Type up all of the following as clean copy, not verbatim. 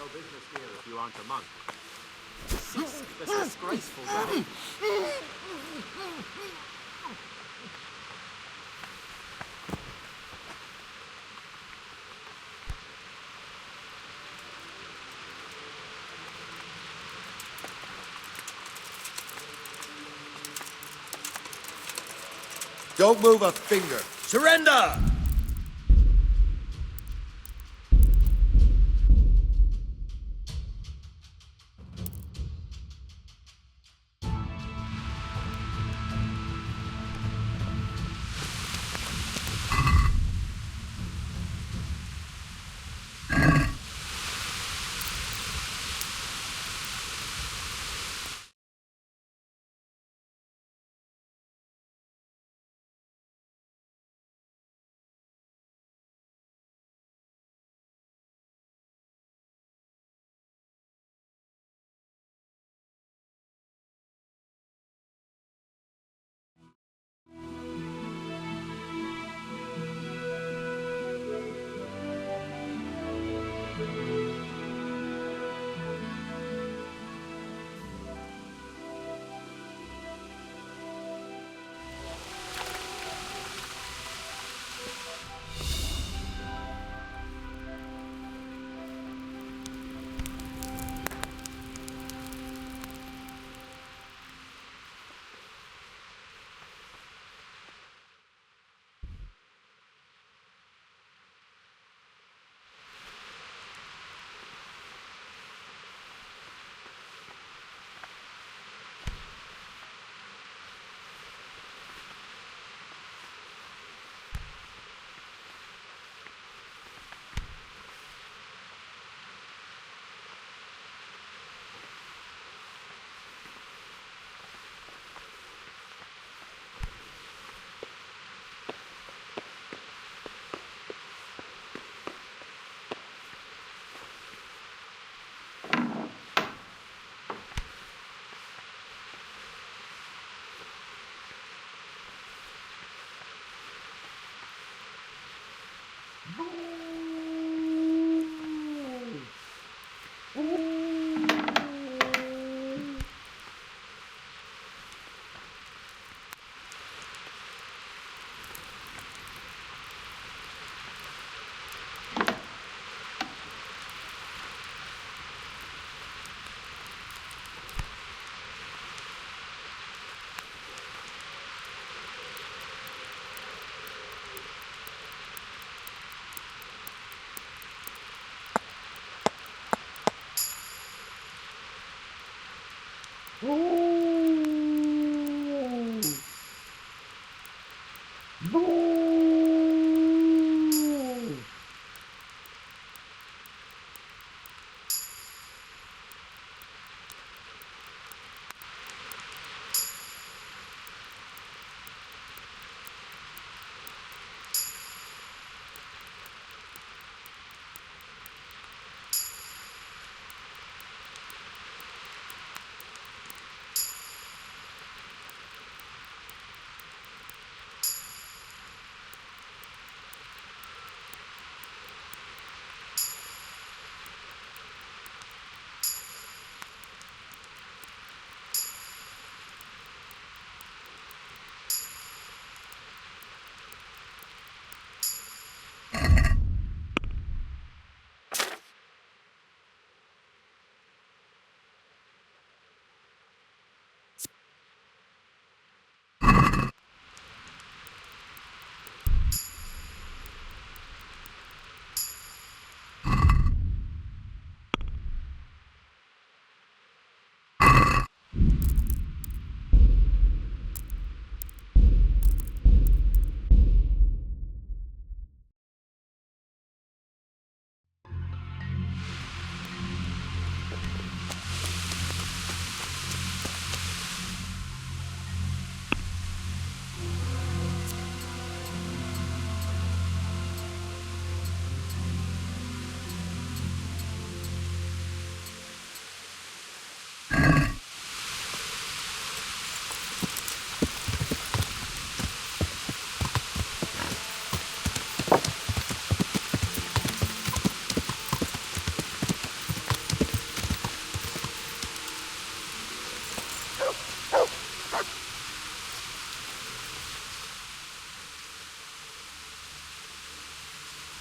business here if you aren't a monk. Cease this disgraceful death. Don't move a finger. Surrender!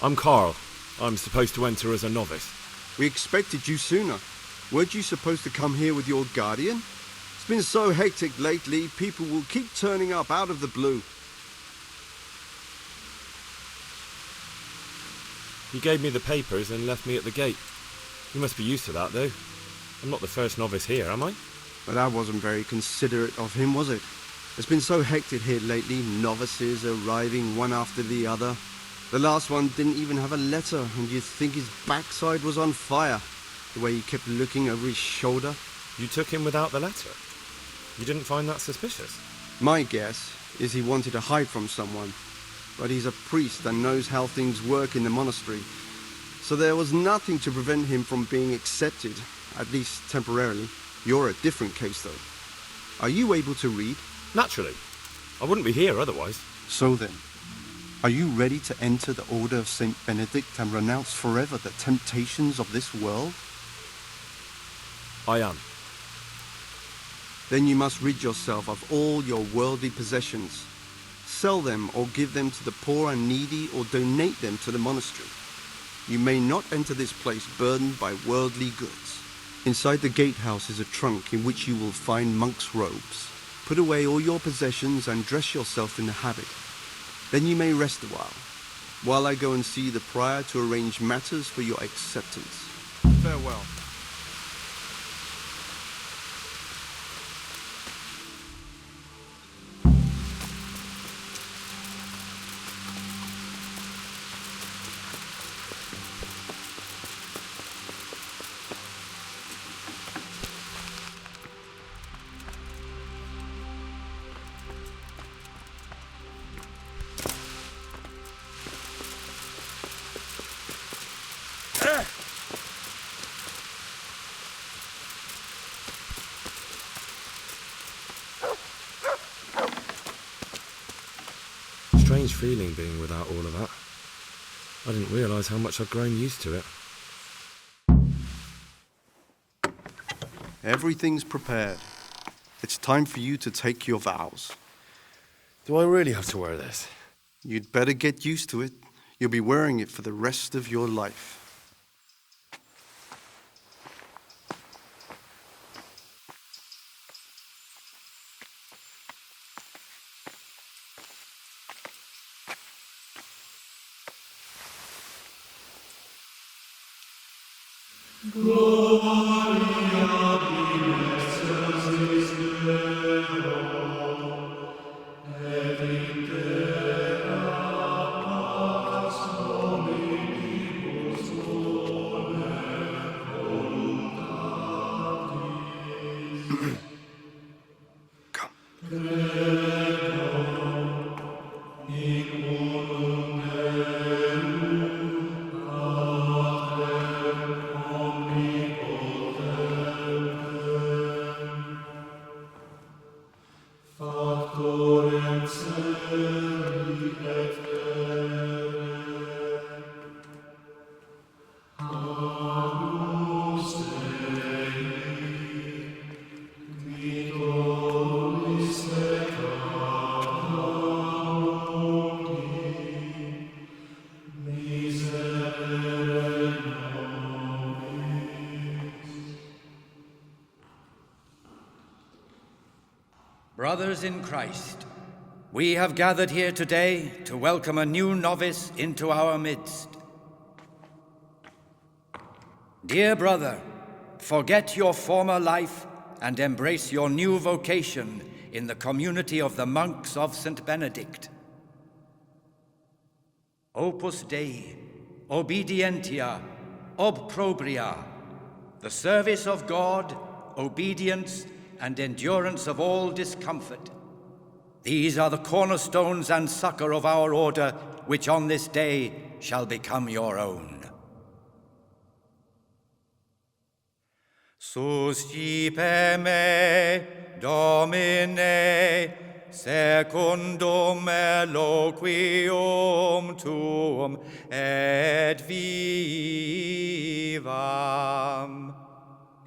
I'm Carl. I'm supposed to enter as a novice. We expected you sooner. Weren't you supposed to come here with your guardian? It's been so hectic lately, people will keep turning up out of the blue. He gave me the papers and left me at the gate. You must be used to that, though. I'm not the first novice here, am I? But that wasn't very considerate of him, was it? It's been so hectic here lately, novices arriving one after the other. The last one didn't even have a letter, and you'd think his backside was on fire, the way he kept looking over his shoulder. You took him without the letter? You didn't find that suspicious? My guess is he wanted to hide from someone, but he's a priest and knows how things work in the monastery, so there was nothing to prevent him from being accepted, at least temporarily. You're a different case, though. Are you able to read? Naturally. I wouldn't be here otherwise. So then, are you ready to enter the Order of Saint Benedict and renounce forever the temptations of this world? I am. Then you must rid yourself of all your worldly possessions. Sell them or give them to the poor and needy or donate them to the monastery. You may not enter this place burdened by worldly goods. Inside the gatehouse is a trunk in which you will find monk's robes. Put away all your possessions and dress yourself in the habit. Then you may rest a while I go and see the prior to arrange matters for your acceptance. Farewell. Strange feeling being without all of that. I didn't realise how much I'd grown used to it. Everything's prepared. It's time for you to take your vows. Do I really have to wear this? You'd better get used to it. You'll be wearing it for the rest of your life. Brothers in Christ, we have gathered here today to welcome a new novice into our midst. Dear brother, forget your former life and embrace your new vocation in the community of the monks of St. Benedict. Opus Dei, obedientia, obprobria, the service of God, obedience, and endurance of all discomfort. These are the cornerstones and succor of our order, which on this day shall become your own. Suscipe me, Domine, secundum eloquium tuum et vivam.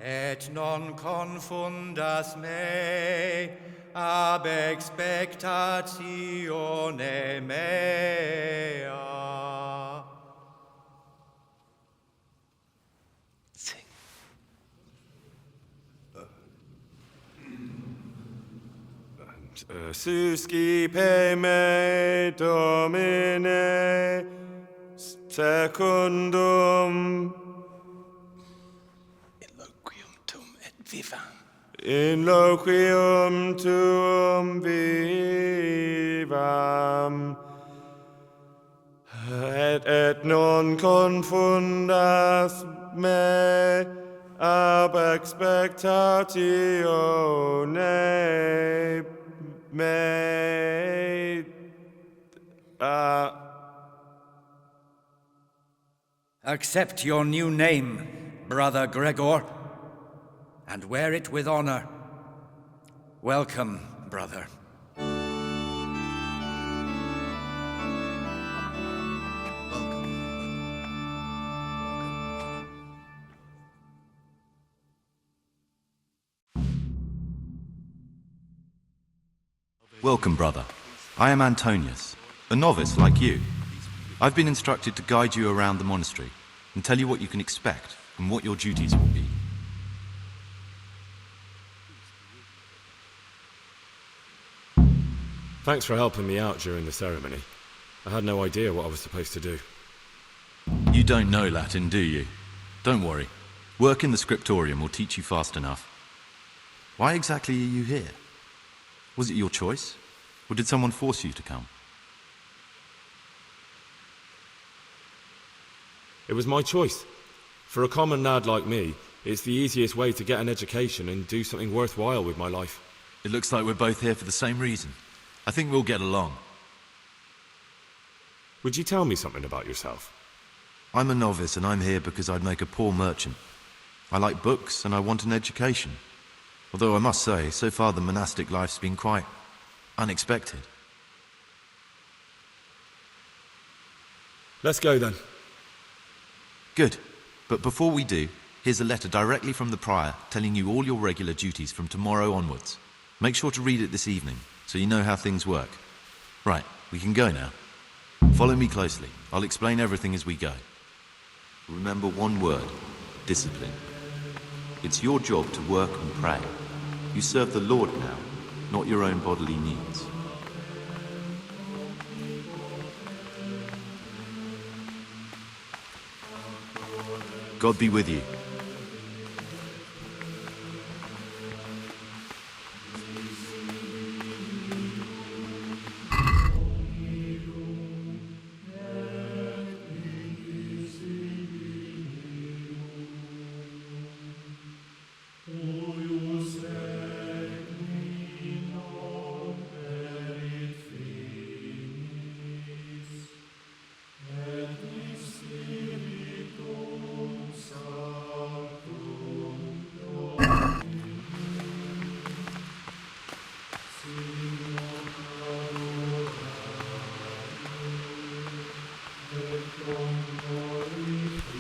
Et non confundas me ab expectatione mea. Suscipe me, Domine, secundum Eloquium tum et vivam. in loquium tuum vivam, et non confundas me ab expectatione me. Accept your new name, Brother Gregor, and wear it with honor. Welcome, brother. Welcome, brother. I am Antonius, a novice like you. I've been instructed to guide you around the monastery and tell you what you can expect and what your duties will be. Thanks for helping me out during the ceremony. I had no idea what I was supposed to do. You don't know Latin, do you? Don't worry. Work in the scriptorium will teach you fast enough. Why exactly are you here? Was it your choice? Or did someone force you to come? It was my choice. For a common lad like me, it's the easiest way to get an education and do something worthwhile with my life. It looks like we're both here for the same reason. I think we'll get along. Would you tell me something about yourself? I'm a novice and I'm here because I'd make a poor merchant. I like books and I want an education. Although I must say, so far the monastic life's been quite unexpected. Let's go then. Good. But before we do, here's a letter directly from the prior telling you all your regular duties from tomorrow onwards. Make sure to read it this evening so you know how things work. Right, we can go now. Follow me closely. I'll explain everything as we go. Remember one word: discipline. It's your job to work and pray. You serve the Lord now, not your own bodily needs. God be with you.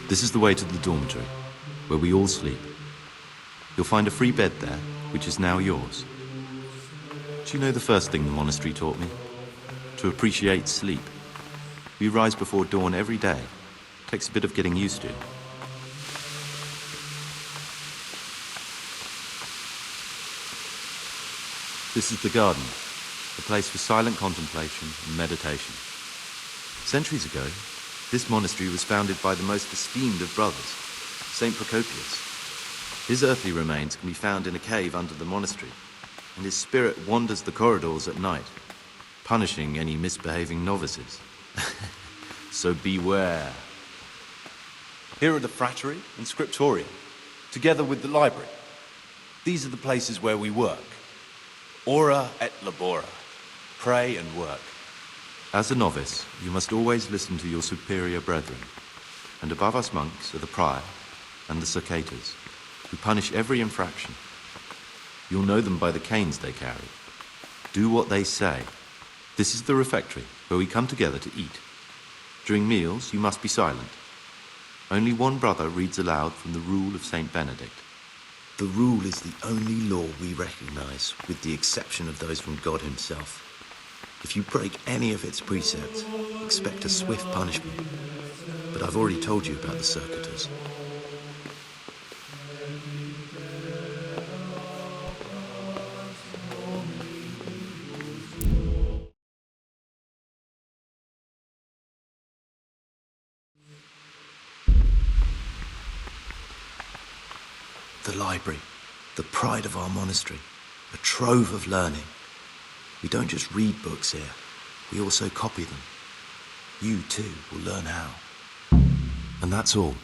This is the way to the dormitory, where we all sleep. You'll find a free bed there, which is now yours. Do you know the first thing the monastery taught me? To appreciate sleep. We rise before dawn every day. Takes a bit of getting used to. This is the garden, a place for silent contemplation and meditation. Centuries ago, this monastery was founded by the most esteemed of brothers, Saint Procopius. His earthly remains can be found in a cave under the monastery, and his spirit wanders the corridors at night, punishing any misbehaving novices. So beware. Here are the frattery and scriptorium, together with the library. These are the places where we work. Ora et labora. Pray and work. As a novice, you must always listen to your superior brethren. And above us monks are the prior and the circators, who punish every infraction. You'll know them by the canes they carry. Do what they say. This is the refectory, where we come together to eat. During meals, you must be silent. Only one brother reads aloud from the Rule of Saint Benedict. The rule is the only law we recognize, with the exception of those from God himself. If you break any of its precepts, expect a swift punishment. But I've already told you about the circuitous. The library, the pride of our monastery, a trove of learning. We don't just read books here, we also copy them. You too will learn how. And that's all.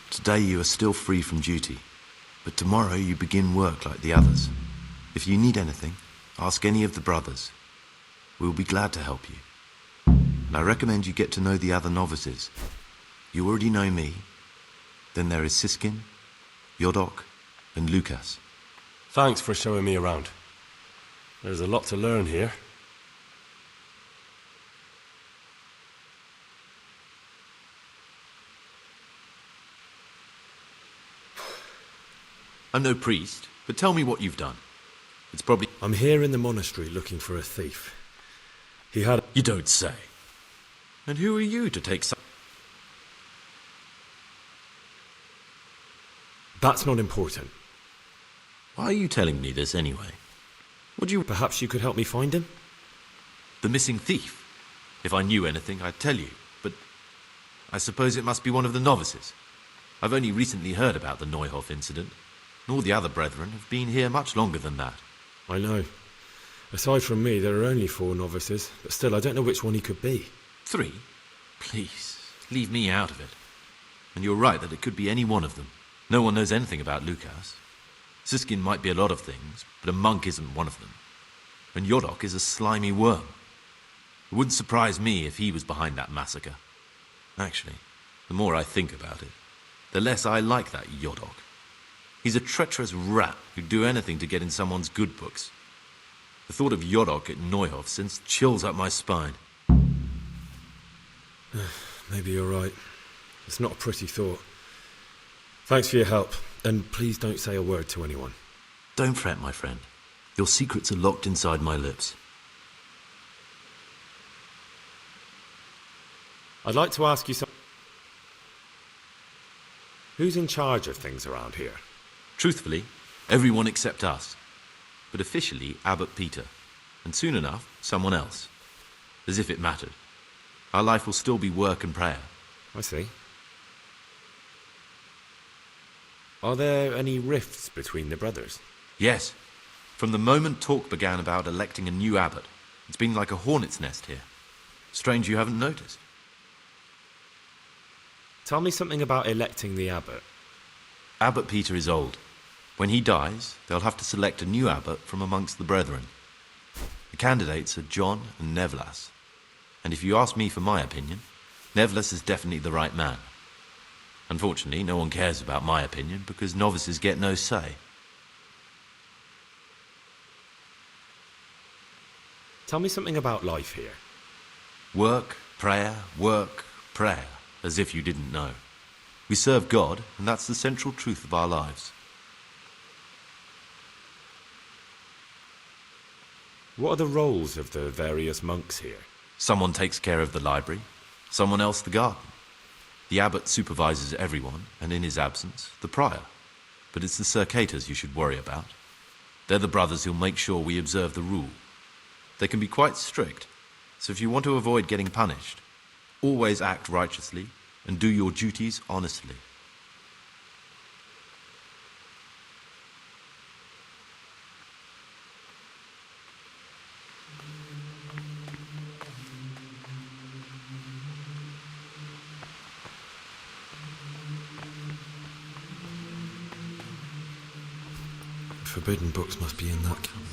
Today you are still free from duty, but tomorrow you begin work like the others. If you need anything, ask any of the brothers. We will be glad to help you. And I recommend you get to know the other novices. You already know me. Then there is Siskin, Yodok, and Lucas. Thanks for showing me around. There's a lot to learn here. I'm no priest, but tell me what you've done. It's probably... I'm here in the monastery looking for a thief. He had... You don't say. And who are you to take some... That's not important. Why are you telling me this anyway? Would you... Perhaps you could help me find him? The missing thief? If I knew anything, I'd tell you, but I suppose it must be one of the novices. I've only recently heard about the Neuhof incident, and all the other brethren have been here much longer than that. I know. Aside from me, there are only 4 novices, but still, I don't know which one he could be. 3? Please, leave me out of it. And you're right that it could be any one of them. No one knows anything about Lucas. Siskin might be a lot of things, but a monk isn't one of them. And Yodok is a slimy worm. It wouldn't surprise me if he was behind that massacre. Actually, the more I think about it, the less I like that Yodok. He's a treacherous rat who'd do anything to get in someone's good books. The thought of Yodok at Neuhof sends chills up my spine. Maybe you're right. It's not a pretty thought. Thanks for your help, and please don't say a word to anyone. Don't fret, my friend. Your secrets are locked inside my lips. I'd like to ask you something. Who's in charge of things around here? Truthfully, everyone except us. But officially, Abbot Peter. And soon enough, someone else. As if it mattered. Our life will still be work and prayer. I see. Are there any rifts between the brothers? Yes. From the moment talk began about electing a new abbot, it's been like a hornet's nest here. Strange you haven't noticed. Tell me something about electing the abbot. Abbot Peter is old. When he dies, they'll have to select a new abbot from amongst the brethren. The candidates are John and Nevlas. And if you ask me for my opinion, Nevlas is definitely the right man. Unfortunately, no one cares about my opinion because novices get no say. Tell me something about life here. Work, prayer, as if you didn't know. We serve God, and that's the central truth of our lives. What are the roles of the various monks here? Someone takes care of the library, someone else the garden. The abbot supervises everyone, and in his absence, the prior. But it's the circators you should worry about. They're the brothers who'll make sure we observe the rule. They can be quite strict, so if you want to avoid getting punished, always act righteously and do your duties honestly. Forbidden books must be in that cabinet.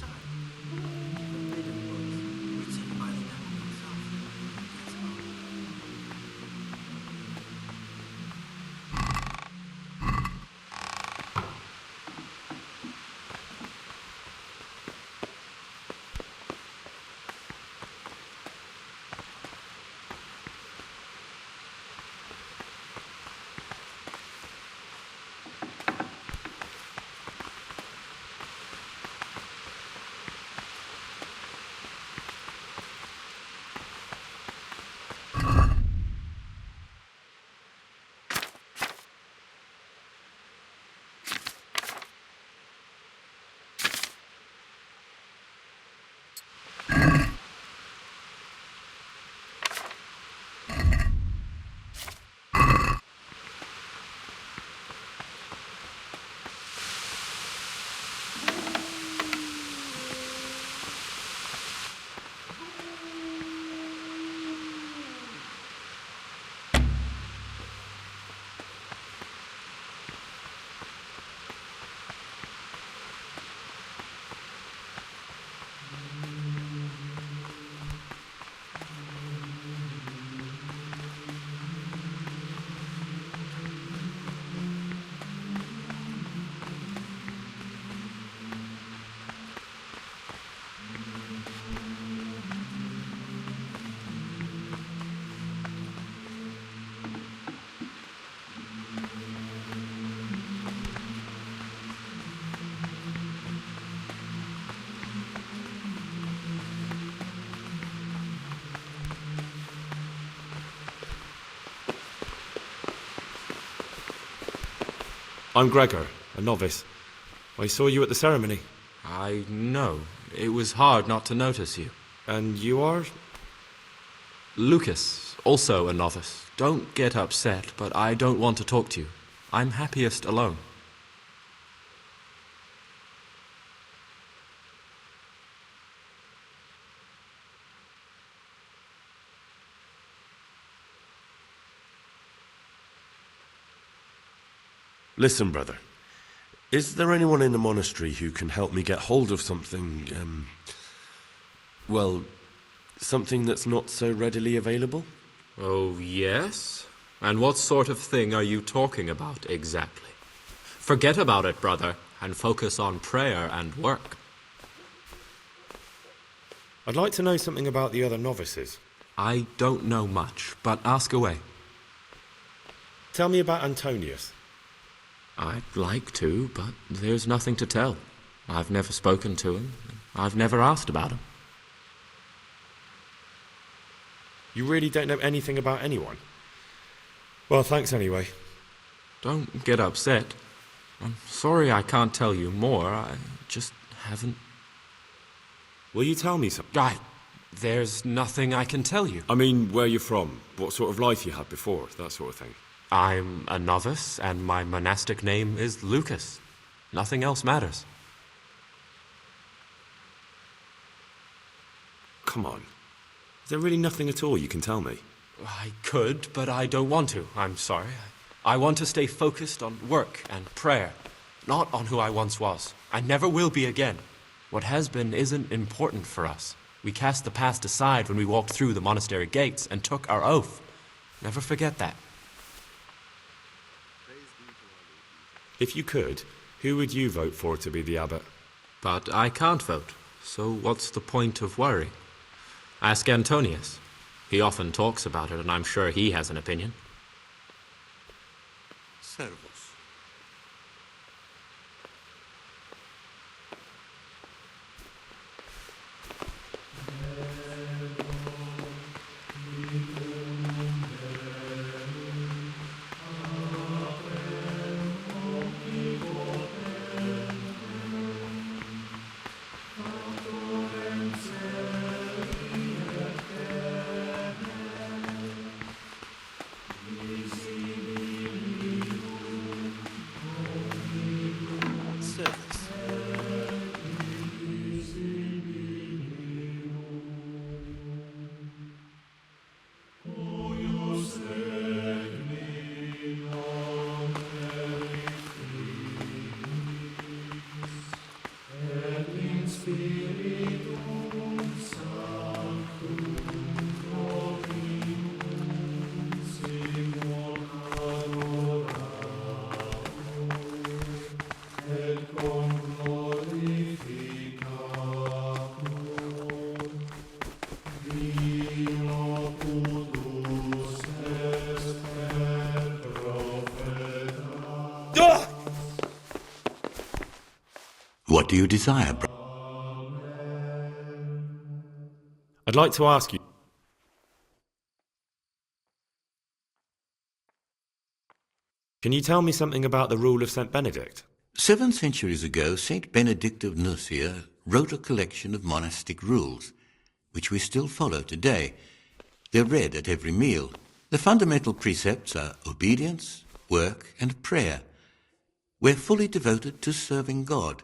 I'm Gregor, a novice. I saw you at the ceremony. I know. It was hard not to notice you. And you are? Lucas, also a novice. Don't get upset, but I don't want to talk to you. I'm happiest alone. Listen, brother. Is there anyone in the monastery who can help me get hold of something, well, something that's not so readily available? Oh, yes? And what sort of thing are you talking about exactly? Forget about it, brother, and focus on prayer and work. I'd like to know something about the other novices. I don't know much, but ask away. Tell me about Antonius. I'd like to, but there's nothing to tell. I've never spoken to him. I've never asked about him. You really don't know anything about anyone? Well, thanks anyway. Don't get upset. I'm sorry I can't tell you more. I just haven't... Will you tell me something? There's nothing I can tell you. I mean, where you're from, what sort of life you had before, that sort of thing. I'm a novice, and my monastic name is Lucas. Nothing else matters. Come on. Is there really nothing at all you can tell me? I could, but I don't want to. I'm sorry. I want to stay focused on work and prayer, not on who I once was. I never will be again. What has been isn't important for us. We cast the past aside when we walked through the monastery gates and took our oath. Never forget that. If you could, who would you vote for to be the abbot? But I can't vote, so what's the point of worry? Ask Antonius. He often talks about it, and I'm sure he has an opinion. Servus. What do you desire, brother? I'd like to ask you... Can you tell me something about the rule of St. Benedict? 7 centuries ago, Saint Benedict of Nursia wrote a collection of monastic rules, which we still follow today. They're read at every meal. The fundamental precepts are obedience, work, and prayer. We're fully devoted to serving God.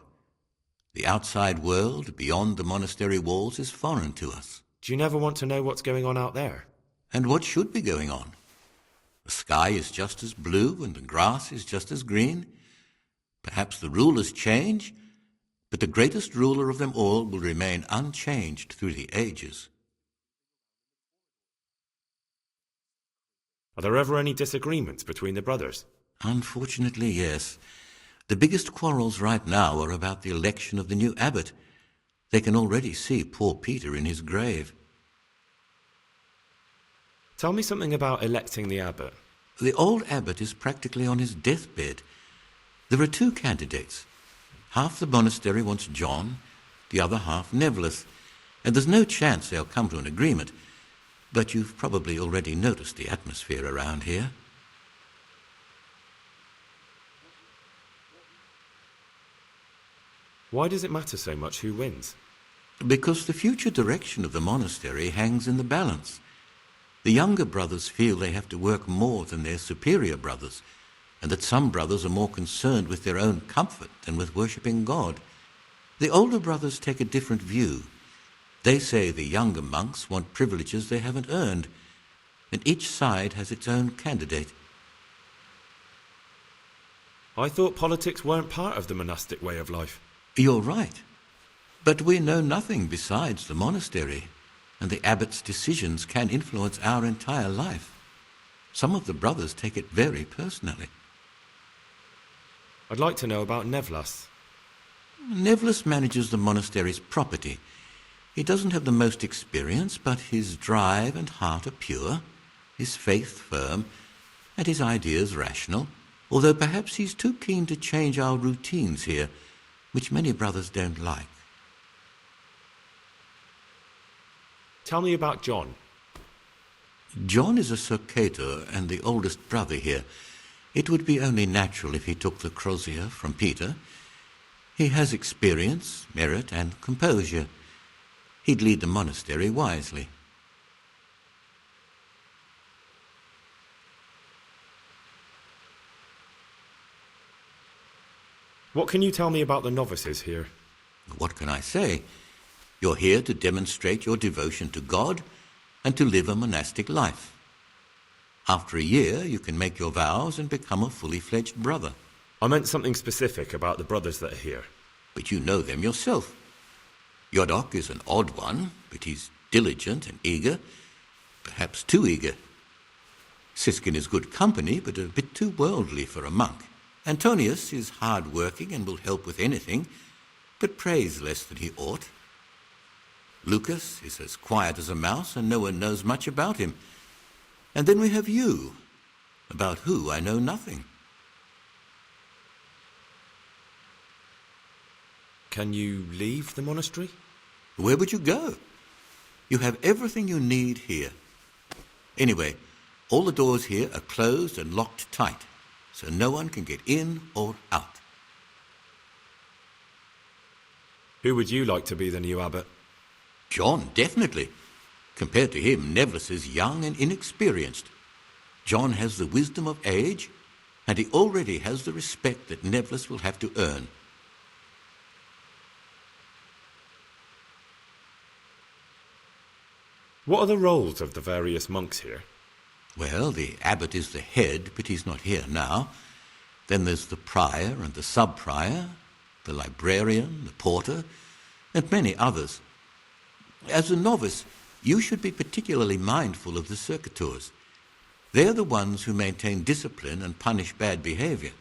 The outside world, beyond the monastery walls, is foreign to us. Do you never want to know what's going on out there? And what should be going on? The sky is just as blue and the grass is just as green. Perhaps the rulers change, but the greatest ruler of them all will remain unchanged through the ages. Are there ever any disagreements between the brothers? Unfortunately, yes. The biggest quarrels right now are about the election of the new abbot. They can already see poor Peter in his grave. Tell me something about electing the abbot. The old abbot is practically on his deathbed. There are 2 candidates. Half the monastery wants John, the other half Nevolas, and there's no chance they'll come to an agreement. But you've probably already noticed the atmosphere around here. Why does it matter so much who wins? Because the future direction of the monastery hangs in the balance. The younger brothers feel they have to work more than their superior brothers, and that some brothers are more concerned with their own comfort than with worshipping God. The older brothers take a different view. They say the younger monks want privileges they haven't earned, and each side has its own candidate. I thought politics weren't part of the monastic way of life. You're right. But we know nothing besides the monastery, and the abbot's decisions can influence our entire life. Some of the brothers take it very personally. I'd like to know about Nevlas. Nevlas manages the monastery's property. He doesn't have the most experience, but his drive and heart are pure, his faith firm, and his ideas rational, although perhaps he's too keen to change our routines here, which many brothers don't like. Tell me about John. John is a Surcator and the oldest brother here. It would be only natural if he took the crozier from Peter. He has experience, merit, and composure. He'd lead the monastery wisely. What can you tell me about the novices here? What can I say? You're here to demonstrate your devotion to God and to live a monastic life. After a year, you can make your vows and become a fully fledged brother. I meant something specific about the brothers that are here. But you know them yourself. Yodok is an odd one, but he's diligent and eager, perhaps too eager. Siskin is good company, but a bit too worldly for a monk. Antonius is hard-working and will help with anything, but prays less than he ought. Lucas is as quiet as a mouse, and no one knows much about him. And then we have you, about who I know nothing. Can you leave the monastery? Where would you go? You have everything you need here. Anyway, all the doors here are closed and locked tight, so no one can get in or out. Who would you like to be the new abbot? John, definitely. Compared to him, Nevlas is young and inexperienced. John has the wisdom of age, and he already has the respect that Nevlas will have to earn. What are the roles of the various monks here? Well, the abbot is the head, but he's not here now. Then there's the prior and the sub-prior, the librarian, the porter, and many others. As a novice, you should be particularly mindful of the circuitors. They're the ones who maintain discipline and punish bad behavior.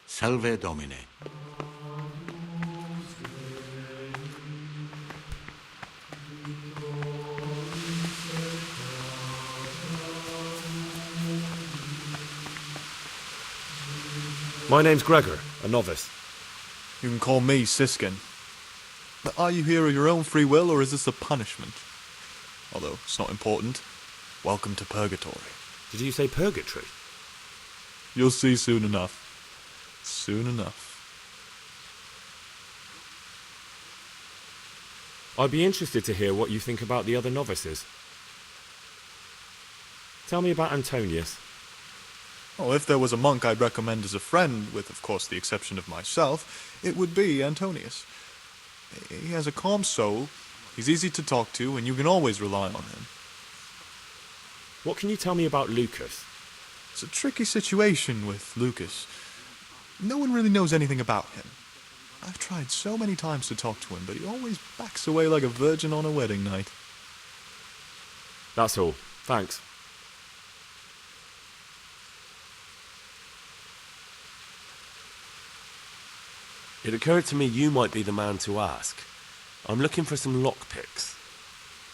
Salve Domine. My name's Gregor, a novice. You can call me Siskin. But are you here of your own free will, or is this a punishment? Although it's not important. Welcome to purgatory. Did you say purgatory? You'll see soon enough. Soon enough. I'd be interested to hear what you think about the other novices. Tell me about Antonius. Well, if there was a monk I'd recommend as a friend, with of course the exception of myself, it would be Antonius. He has a calm soul, he's easy to talk to, and you can always rely on him. What can you tell me about Lucas? It's a tricky situation with Lucas. No one really knows anything about him. I've tried so many times to talk to him, but he always backs away like a virgin on a wedding night. That's all. Thanks. It occurred to me you might be the man to ask. I'm looking for some lockpicks.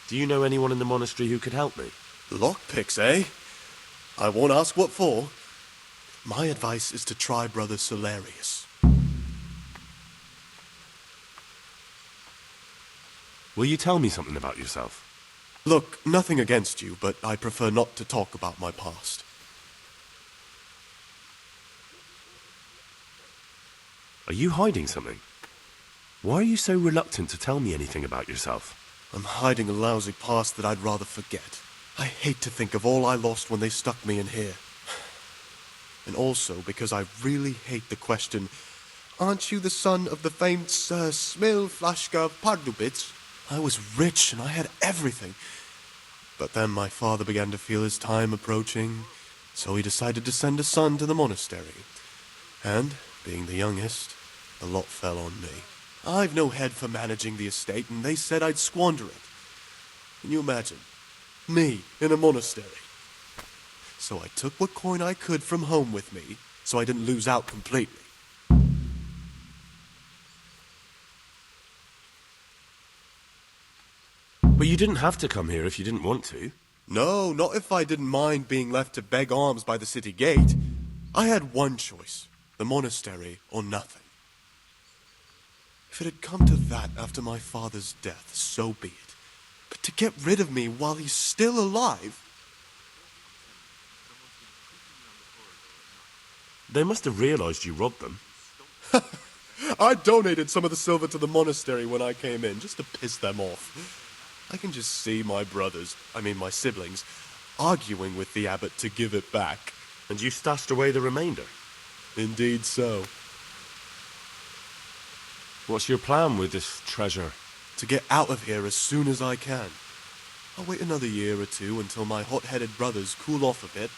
Do you know anyone in the monastery who could help me? Lockpicks, eh? I won't ask what for. My advice is to try Brother Solarius. Will you tell me something about yourself? Look, nothing against you, but I prefer not to talk about my past. Are you hiding something? Why are you so reluctant to tell me anything about yourself? I'm hiding a lousy past that I'd rather forget. I hate to think of all I lost when they stuck me in here. And also because I really hate the question, aren't you the son of the famed Sir Smil Flashka Pardubitz? I was rich and I had everything. But then my father began to feel his time approaching, so he decided to send a son to the monastery. And, being the youngest, the lot fell on me. I've no head for managing the estate, and they said I'd squander it. Can you imagine? Me, in a monastery. So I took what coin I could from home with me, so I didn't lose out completely. But you didn't have to come here if you didn't want to. No, not if I didn't mind being left to beg alms by the city gate. I had one choice, the monastery or nothing. If it had come to that after my father's death, so be it. But to get rid of me while he's still alive... They must have realized you robbed them. I donated some of the silver to the monastery when I came in, just to piss them off. I can just see my my siblings, arguing with the abbot to give it back. And you stashed away the remainder? Indeed so. What's your plan with this treasure? To get out of here as soon as I can. I'll wait another year or two until my hot-headed brothers cool off a bit,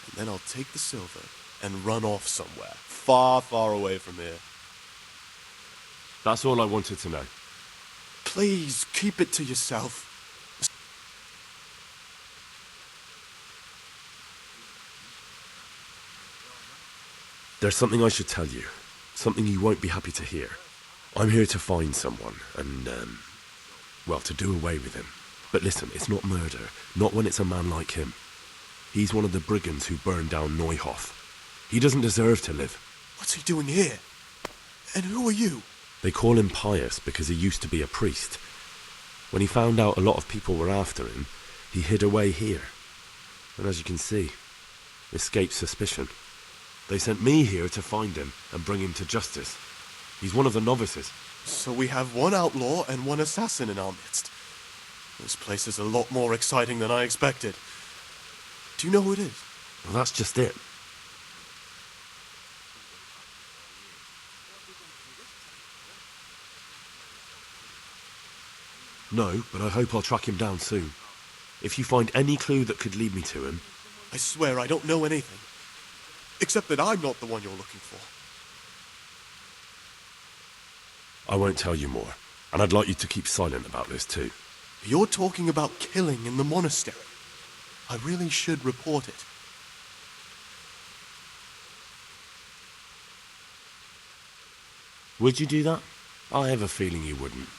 and then I'll take the silver and run off somewhere, far, far away from here. That's all I wanted to know. Please, keep it to yourself. There's something I should tell you. Something you won't be happy to hear. I'm here to find someone and, to do away with him. But listen, it's not murder. Not when it's a man like him. He's one of the brigands who burned down Neuhof. He doesn't deserve to live. What's he doing here? And who are you? They call him Pious because he used to be a priest. When he found out a lot of people were after him, he hid away here. And as you can see, escaped suspicion. They sent me here to find him and bring him to justice. He's one of the novices. So we have one outlaw and one assassin in our midst. This place is a lot more exciting than I expected. Do you know who it is? Well, that's just it. No, but I hope I'll track him down soon. If you find any clue that could lead me to him... I swear I don't know anything. Except that I'm not the one you're looking for. I won't tell you more. And I'd like you to keep silent about this too. You're talking about killing in the monastery. I really should report it. Would you do that? I have a feeling you wouldn't.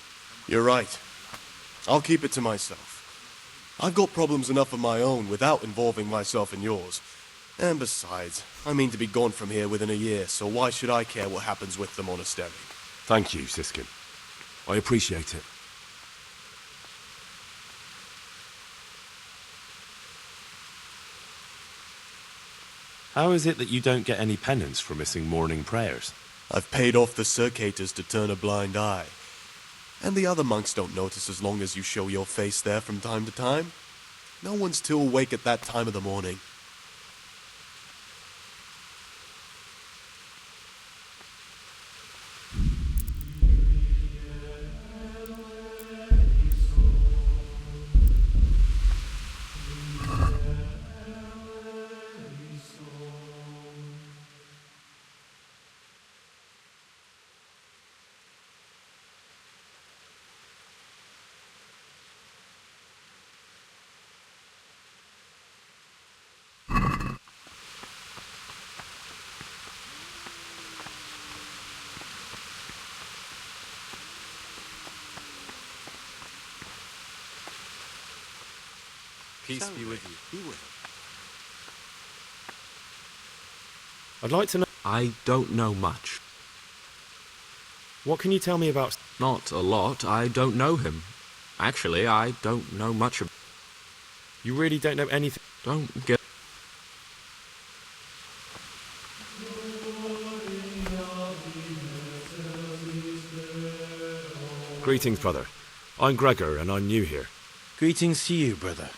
You're right. I'll keep it to myself. I've got problems enough of my own without involving myself in yours. And besides, I mean to be gone from here within a year, so why should I care what happens with the monastery? Thank you, Siskin. I appreciate it. How is it that you don't get any penance for missing morning prayers? I've paid off the circators to turn a blind eye. And the other monks don't notice as long as you show your face there from time to time. No one's too awake at that time of the morning. Peace be with you. Be with I'd like to know... I don't know much. What can you tell me about... Not a lot. I don't know him. Actually, I don't know much You really don't know anything? Don't get... Greetings, brother. I'm Gregor, and I'm new here. Greetings to you, brother.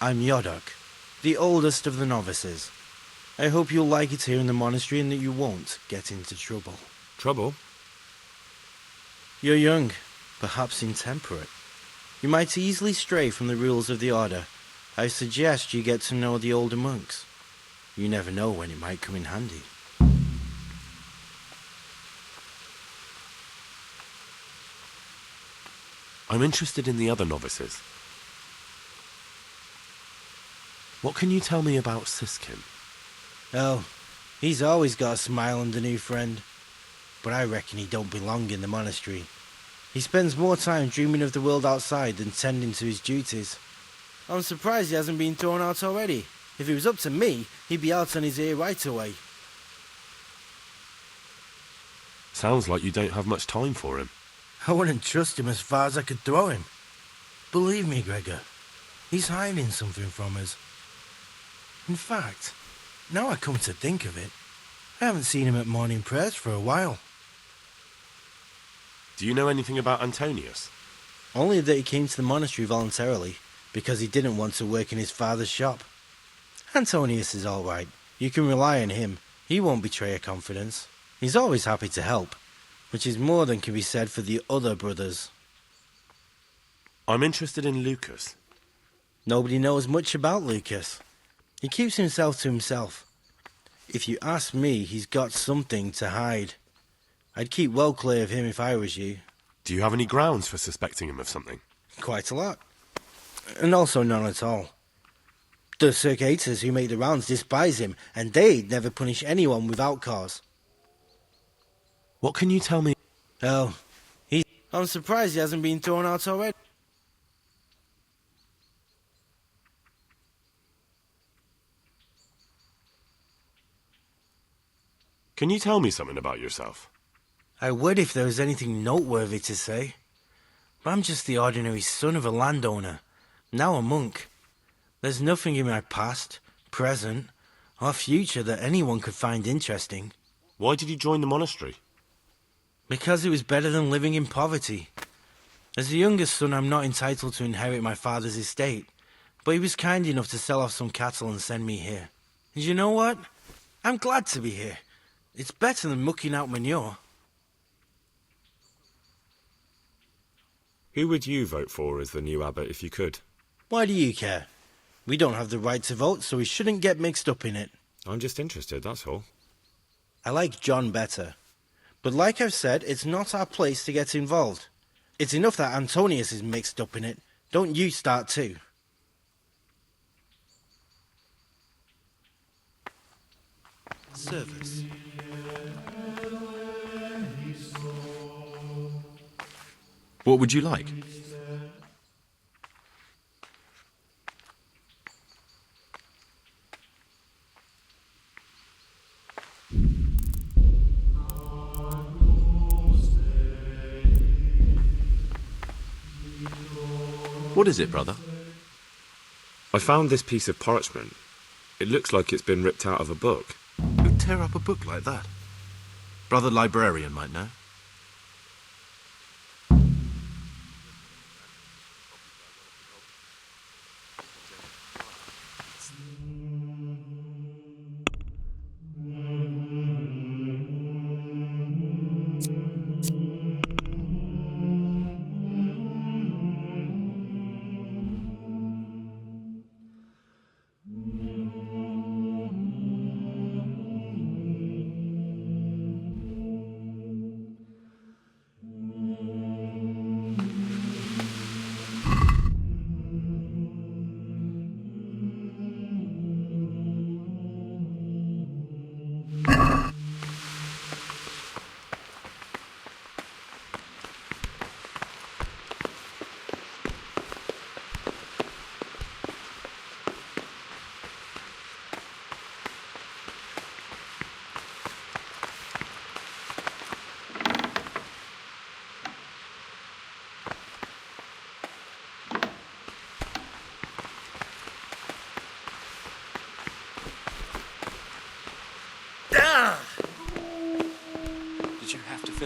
I'm Yodok, the oldest of the novices. I hope you'll like it here in the monastery and that you won't get into trouble. Trouble? You're young, perhaps intemperate. You might easily stray from the rules of the order. I suggest you get to know the older monks. You never know when it might come in handy. I'm interested in the other novices. What can you tell me about Siskin? Oh, he's always got a smile on the new friend. But I reckon he don't belong in the monastery. He spends more time dreaming of the world outside than tending to his duties. I'm surprised he hasn't been thrown out already. If it was up to me, he'd be out on his ear right away. Sounds like you don't have much time for him. I wouldn't trust him as far as I could throw him. Believe me, Gregor, he's hiding something from us. In fact, now I come to think of it, I haven't seen him at morning prayers for a while. Do you know anything about Antonius? Only that he came to the monastery voluntarily, because he didn't want to work in his father's shop. Antonius is all right. You can rely on him. He won't betray a confidence. He's always happy to help, which is more than can be said for the other brothers. I'm interested in Lucas. Nobody knows much about Lucas. He keeps himself to himself. If you ask me, he's got something to hide. I'd keep well clear of him if I was you. Do you have any grounds for suspecting him of something? Quite a lot. And also none at all. The circators who make the rounds despise him, and they'd never punish anyone without cause. What can you tell me? Oh, I'm surprised he hasn't been thrown out already. Can you tell me something about yourself? I would if there was anything noteworthy to say. But I'm just the ordinary son of a landowner, now a monk. There's nothing in my past, present, or future that anyone could find interesting. Why did you join the monastery? Because it was better than living in poverty. As the youngest son, I'm not entitled to inherit my father's estate, but he was kind enough to sell off some cattle and send me here. And you know what? I'm glad to be here. It's better than mucking out manure. Who would you vote for as the new abbot if you could? Why do you care? We don't have the right to vote, so we shouldn't get mixed up in it. I'm just interested, that's all. I like John better. But like I've said, it's not our place to get involved. It's enough that Antonius is mixed up in it. Don't you start too. Service. What would you like? What is it, brother? I found this piece of parchment. It looks like it's been ripped out of a book. Who'd tear up a book like that? Brother librarian might know.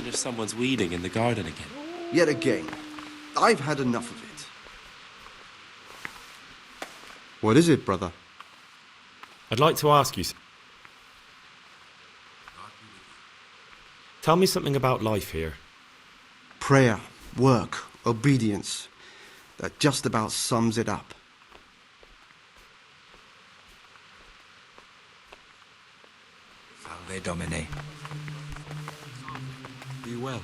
if someone's weeding in the garden again? Yet again, I've had enough of it. What is it, brother? I'd like to ask you. Tell me something about life here. Prayer, work, obedience. That just about sums it up. Salve Domine. Be well.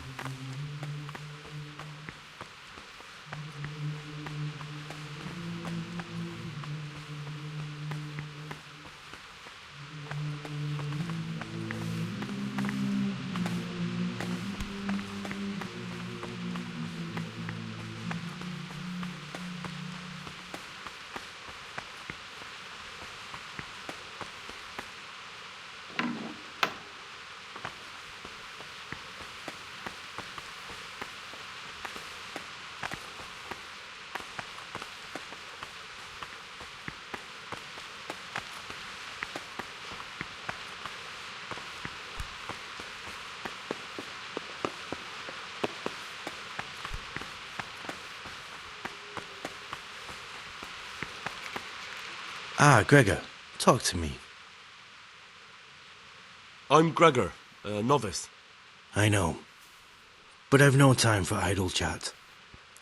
Ah, Gregor, talk to me. I'm Gregor, a novice. I know, but I've no time for idle chat.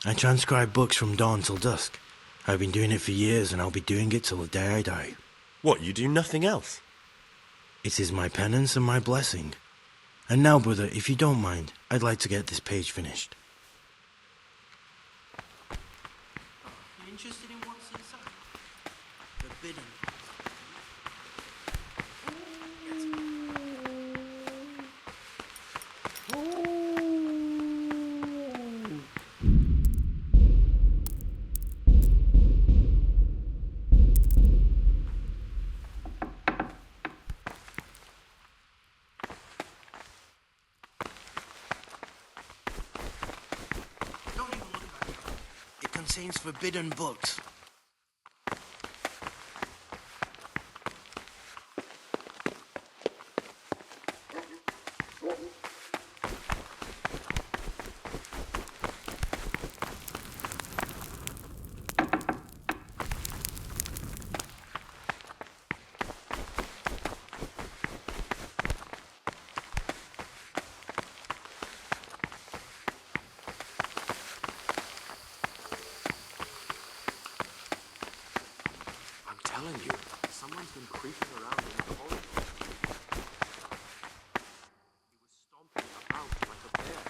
I transcribe books from dawn till dusk. I've been doing it for years, and I'll be doing it till the day I die. What, you do nothing else? It is my penance and my blessing. And now, brother, if you don't mind, I'd like to get this page finished. You interested in what's inside? Forbidden. It contains forbidden books. Telling you, someone's been creeping around in the corridor. He was stomping about like a bear.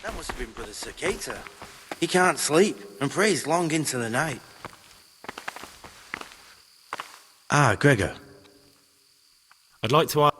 That must have been Brother Cicada. He can't sleep and prays long into the night. Ah, Gregor. I'd like to ask.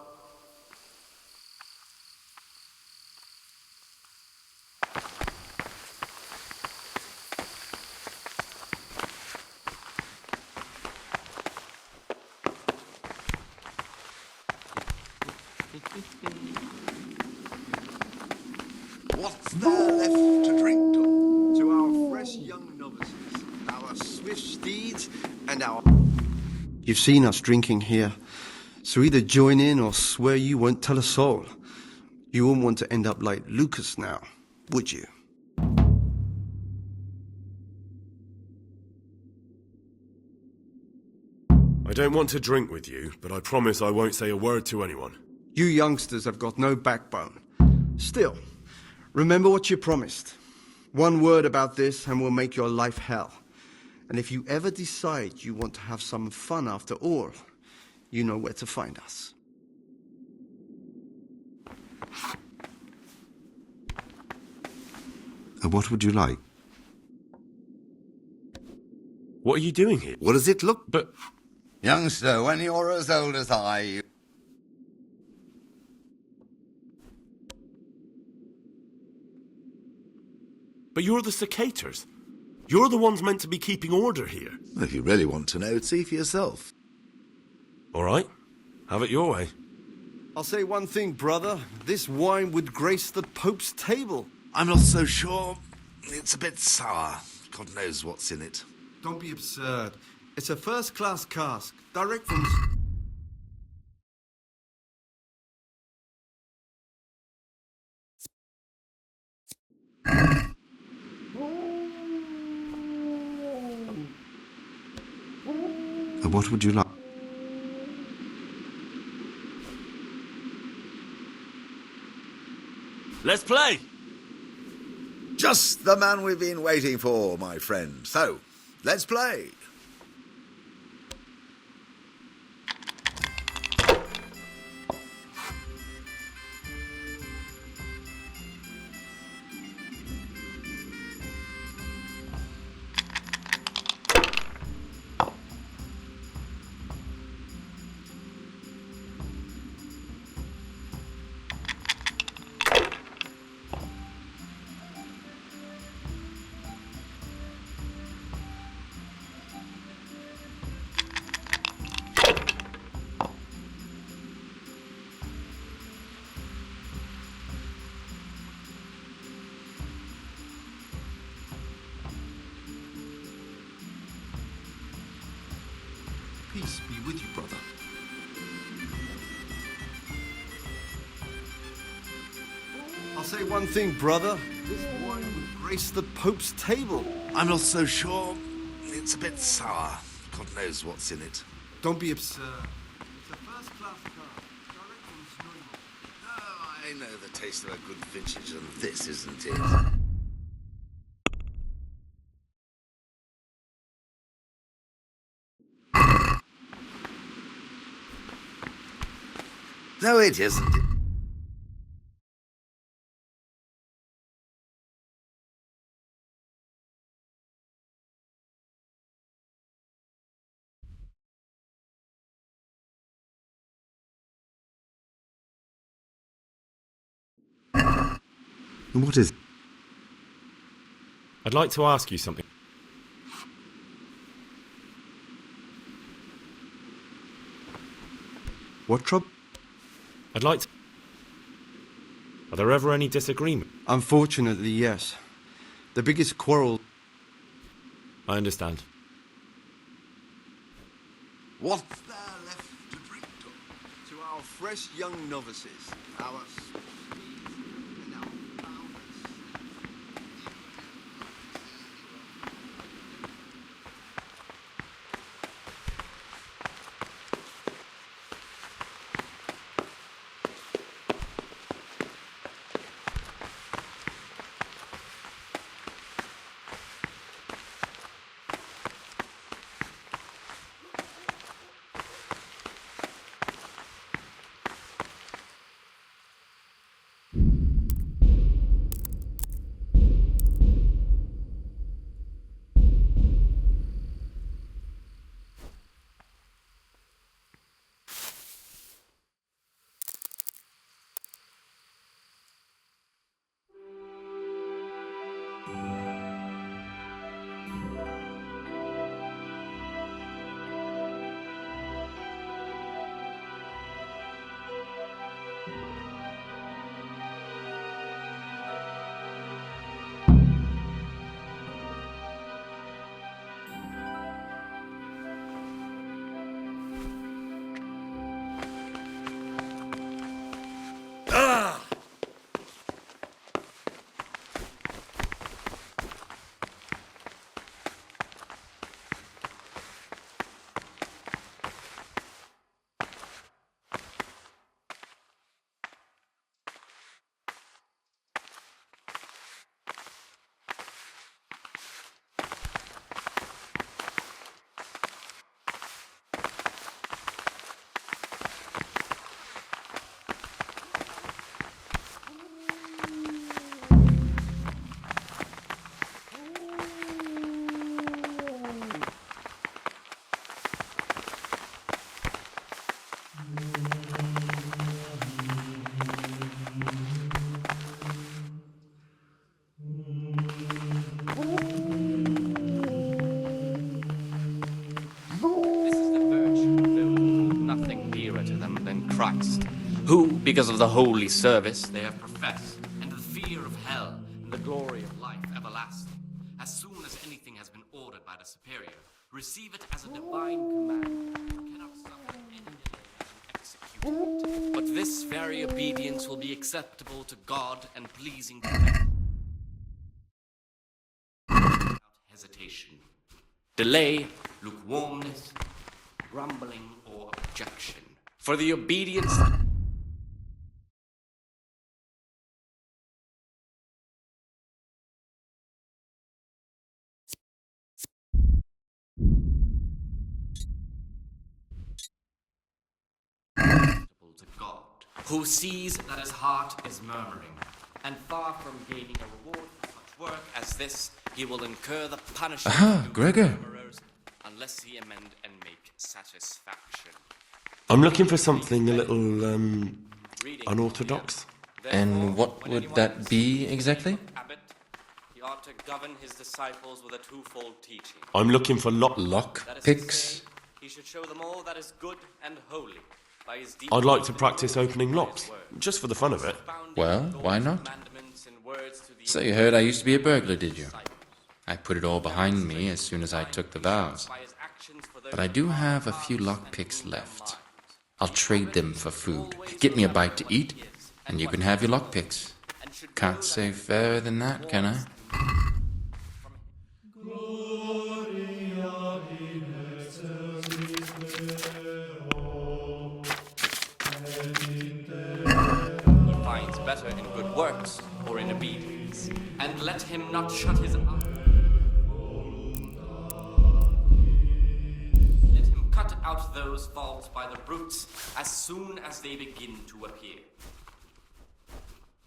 What's there left to drink to? To our fresh young novices, our swift steeds, and our... You've seen us drinking here, so either join in or swear you won't tell a soul. You won't want to end up like Lucas now, would you? I don't want to drink with you, but I promise I won't say a word to anyone. You youngsters have got no backbone. Still, remember what you promised. One word about this and we'll make your life hell. And if you ever decide you want to have some fun after all, you know where to find us. What would you like? What are you doing here? What does it look? But... Youngster, when you're as old as I, you... But you're the cicadas. You're the ones meant to be keeping order here. If you really want to know, see for yourself. All right. Have it your way. I'll say one thing, brother. This wine would grace the Pope's table. I'm not so sure. It's a bit sour. God knows what's in it. Don't be absurd. It's a first-class cask, direct from... What would you like? Let's play! Just the man we've been waiting for, my friend. So, let's play. Peace be with you, brother. I'll say one thing, brother. This wine would grace the Pope's table. I'm not so sure. It's a bit sour. God knows what's in it. Don't be absurd. It's a first-class car. Direct from Snowmont. Oh, I know the taste of a good vintage, and this isn't it. No, it isn't. What is... I'd like to ask you something. What trouble? I'd like to... Are there ever any disagreement? Unfortunately, yes. The biggest quarrel... I understand. What's there left to drink to our fresh young novices, our and our founders. Christ, who, because of the holy service they have professed, and the fear of hell, and the glory of life everlasting, as soon as anything has been ordered by the superior, receive it as a divine command, and cannot suffer any delay in executing it. But this very obedience will be acceptable to God and pleasing to men. Without hesitation. Delay, lukewarmness, grumbling or objection. For the obedience... to God, who sees that his heart is murmuring, and far from gaining a reward for such work as this, he will incur the punishment of Gregor. murmurers unless he amend and make satisfaction. I'm looking for something a little, unorthodox. And what would that be exactly? He ought to govern his disciples with a twofold teaching. I'm looking for lock picks. He should show them all that is good and holy. By his deep I'd like to practice opening locks, just for the fun of it. Well, why not? So you heard I used to be a burglar, did you? I put it all behind me as soon as I took the vows. But I do have a few lockpicks left. I'll trade them for food. Get me a bite to eat, and you can have your lockpicks. Can't say fairer than that, can I? Better in good works or in obedience, and let him not shut his eyes. Let him cut out those faults by the roots as soon as they begin to appear.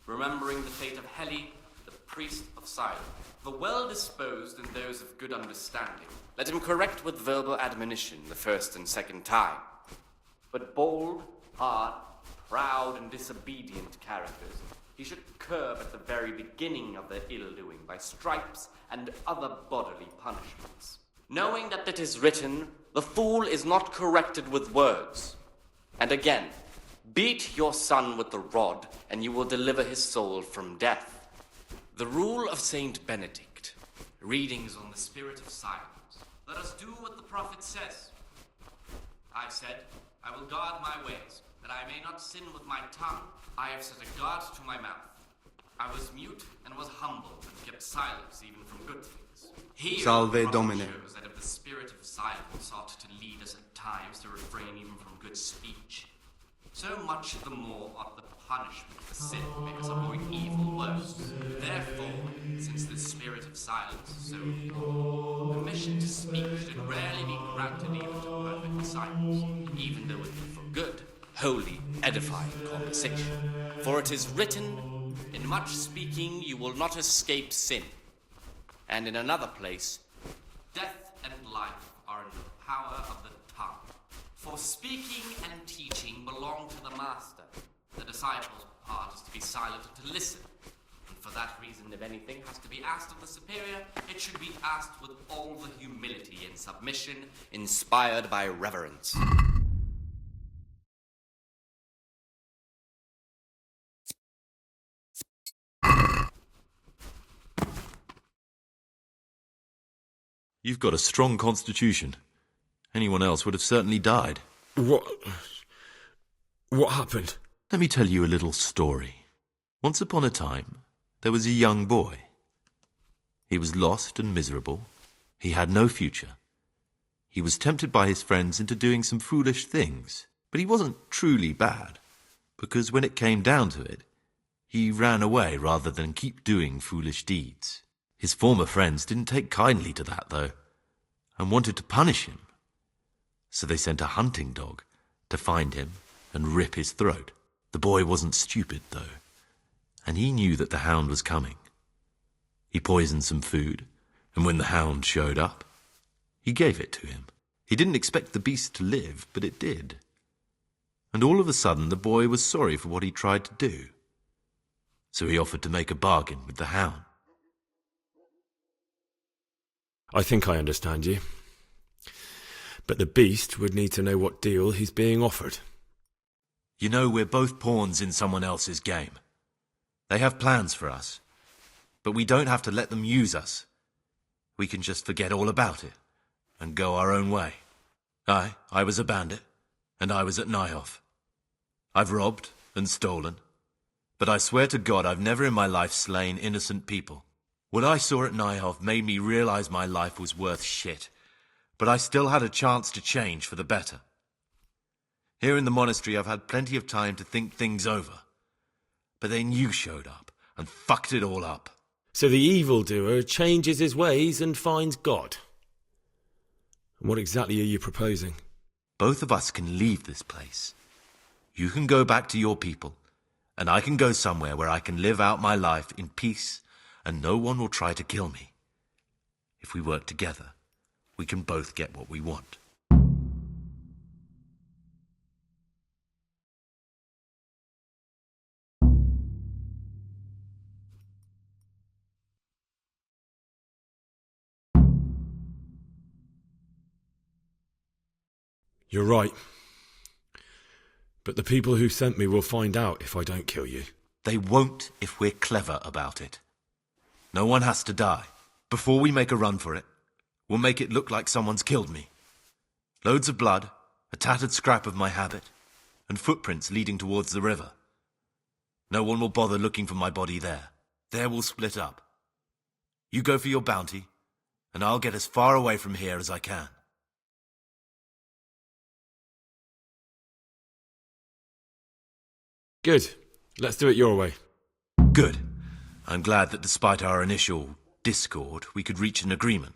Remembering the fate of Heli, the priest of silence, the well-disposed and those of good understanding, let him correct with verbal admonition the first and second time. But bold, hard, proud and disobedient characters he should curb at the very beginning of their ill-doing by stripes and other bodily punishments. Knowing that it is written, the fool is not corrected with words. And again, beat your son with the rod, and you will deliver his soul from death. The rule of Saint Benedict, readings on the spirit of silence. Let us do what the prophet says. I said, I will guard my ways, that I may not sin with my tongue. I have set a guard to my mouth. I was mute and was humble and kept silence even from good things. Here, Salve Domine. shows that if the spirit of silence ought to lead us at times to refrain even from good speech, so much the more ought the punishment for sin make us avoid evil works. Therefore, since the spirit of silence is so evil, permission to speak should rarely be granted even to perfect disciples, even though it be for good, holy, edifying conversation. For it is written, in much speaking you will not escape sin. And in another place, death and life are in the power of the tongue. For speaking and teaching belong to the master. The disciple's part is to be silent and to listen. And for that reason, if anything has to be asked of the superior, it should be asked with all the humility and submission inspired by reverence. You've got a strong constitution. Anyone else would have certainly died. What happened? Let me tell you a little story. Once upon a time, there was a young boy. He was lost and miserable. He had no future. He was tempted by his friends into doing some foolish things, but he wasn't truly bad, because when it came down to it, he ran away rather than keep doing foolish deeds. His former friends didn't take kindly to that, though, and wanted to punish him. So they sent a hunting dog to find him and rip his throat. The boy wasn't stupid, though, and he knew that the hound was coming. He poisoned some food, and when the hound showed up, he gave it to him. He didn't expect the beast to live, but it did. And all of a sudden, the boy was sorry for what he tried to do. So he offered to make a bargain with the hound. I think I understand you. But the beast would need to know what deal he's being offered. You know, we're both pawns in someone else's game. They have plans for us, but we don't have to let them use us. We can just forget all about it and go our own way. I was a bandit, and I was at Nyhoff. I've robbed and stolen, but I swear to God I've never in my life slain innocent people. What I saw at Nyhoff made me realize my life was worth shit. but I still had a chance to change for the better. Here in the monastery, I've had plenty of time to think things over. But then you showed up and fucked it all up. So the evildoer changes his ways and finds God. And what exactly are you proposing? Both of us can leave this place. You can go back to your people, and I can go somewhere where I can live out my life in peace, and no one will try to kill me. If we work together, we can both get what we want. You're right. But the people who sent me will find out if I don't kill you. They won't if we're clever about it. No one has to die. Before we make a run for it, we'll make it look like someone's killed me. Loads of blood, a tattered scrap of my habit, and footprints leading towards the river. No one will bother looking for my body there. There we'll split up. You go for your bounty, and I'll get as far away from here as I can. Good. Let's do it your way. Good. I'm glad that despite our initial discord, we could reach an agreement.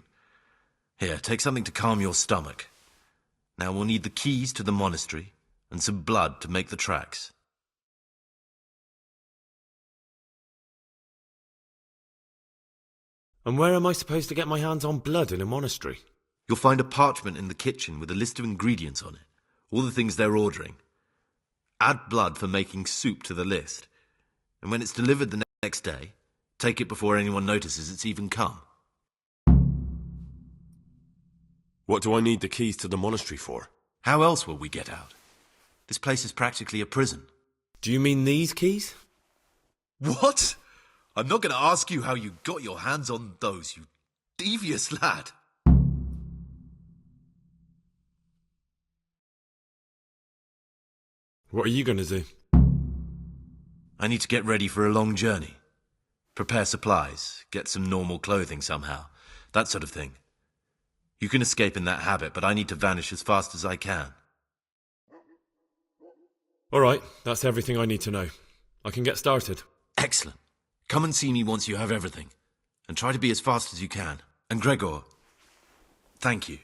Here, take something to calm your stomach. Now we'll need the keys to the monastery and some blood to make the tracks. And where am I supposed to get my hands on blood in a monastery? You'll find a parchment in the kitchen with a list of ingredients on it, all the things they're ordering. Add blood for making soup to the list, and when it's delivered the next day, take it before anyone notices it's even come. What do I need the keys to the monastery for? How else will we get out? This place is practically a prison. Do you mean these keys? What? I'm not going to ask you how you got your hands on those, you devious lad. What are you going to do? I need to get ready for a long journey. Prepare supplies, get some normal clothing somehow, that sort of thing. You can escape in that habit, but I need to vanish as fast as I can. All right, that's everything I need to know. I can get started. Excellent. Come and see me once you have everything, and try to be as fast as you can. And Gregor, thank you.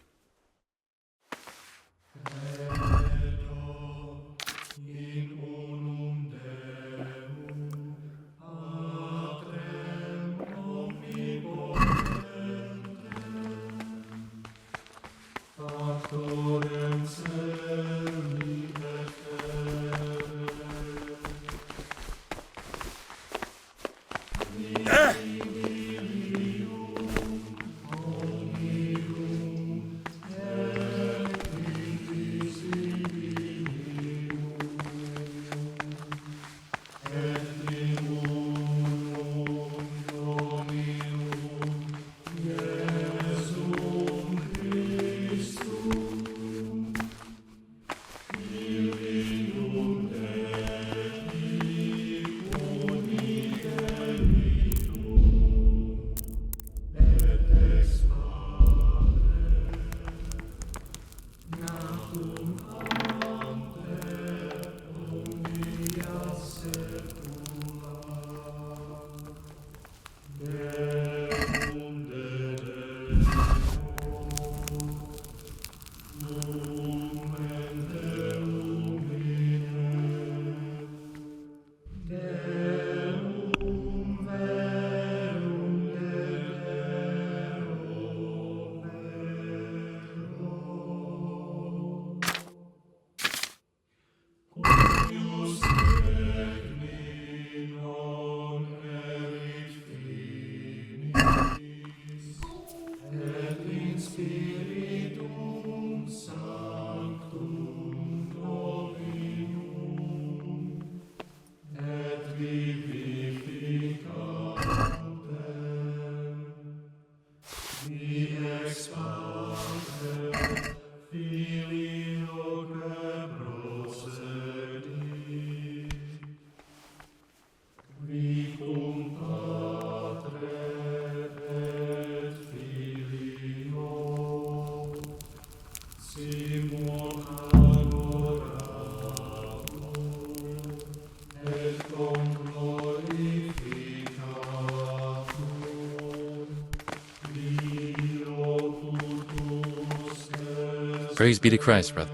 Praise be to Christ, brother.